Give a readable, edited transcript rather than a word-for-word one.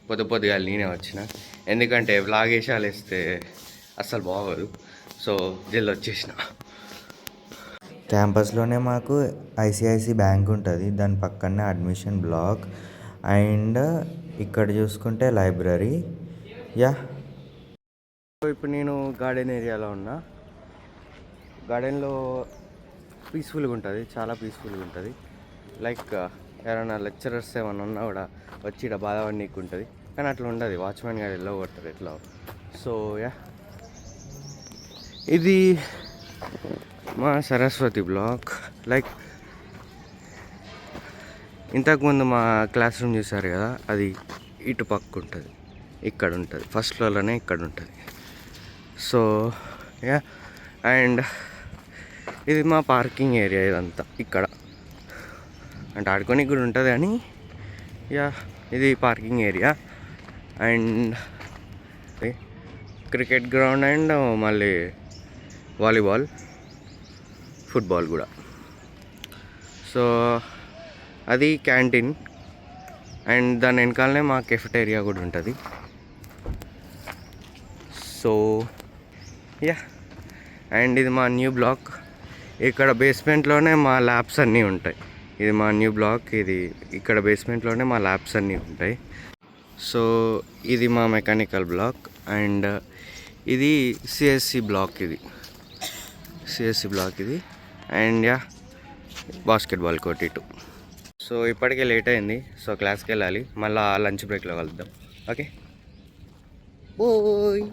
పొద్దుగా నేనే వచ్చిన, ఎందుకంటే వ్లాగ్ వేసాలు వేస్తే అస్సలు బాగోదు. సో జల్ది వచ్చేసిన. క్యాంపస్లోనే మాకు ఐసిఐసి బ్యాంక్ ఉంటుంది, దాని పక్కనే అడ్మిషన్ బ్లాక్, అండ్ ఇక్కడ చూసుకుంటే లైబ్రరీ. యా, ఇప్పుడు నేను గార్డెన్ ఏరియాలో ఉన్నా. గార్డెన్లో పీస్ఫుల్గా ఉంటుంది, చాలా పీస్ఫుల్గా ఉంటుంది. లైక్ ఎవరైనా లెక్చరర్స్ ఏమైనా ఉన్నా కూడా వచ్చి ఇక్కడ బాధపడనీకి ఉంటుంది, కానీ అట్లా ఉండదు. వాచ్మెన్ గారు ఎల్లో కొడతారు ఎట్లా. సో యా, ఇది మా సరస్వతి బ్లాక్. లైక్ ఇంతకుముందు మా క్లాస్ రూమ్ చూసారు కదా, అది ఇటు పక్క ఉంటుంది, ఇక్కడ ఉంటుంది, ఫస్ట్ ఫ్లోర్లోనే ఇక్కడ ఉంటుంది. సో యా, అండ్ ఇది మా పార్కింగ్ ఏరియా. ఇదంతా ఇక్కడ అంటే ఆడుకోనికి కూడా ఉంటుంది, కానీ యా ఇది parking area. And cricket ground and మళ్ళీ వాలీబాల్, ఫుట్బాల్ కూడా. సో అది క్యాంటీన్, అండ్ దాని వెనకాలనే మా కెఫెటేరియా కూడా ఉంటుంది. సో యా, అండ్ ఇది మా న్యూ బ్లాక్. ఇక్కడ బేస్మెంట్లోనే మా ల్యాబ్స్ అన్నీ ఉంటాయి. ఇది మా న్యూ బ్లాక్. ఇది ఇక్కడ బేస్మెంట్లోనే మా ల్యాబ్స్ అన్నీ ఉంటాయి. సో ఇది మా మెకానికల్ బ్లాక్, అండ్ ఇది సిఎస్సి బ్లాక్. ఇది సిఎస్సి బ్లాక్ ఇది. అండ్ యా, బాస్కెట్బాల్ కోర్ట్ ఇటు. సో ఇప్పటికే లేట్ అయింది, సో క్లాస్కి వెళ్ళాలి. మళ్ళీ లంచ్ బ్రేక్లో కలుద్దాం. Okay, bye.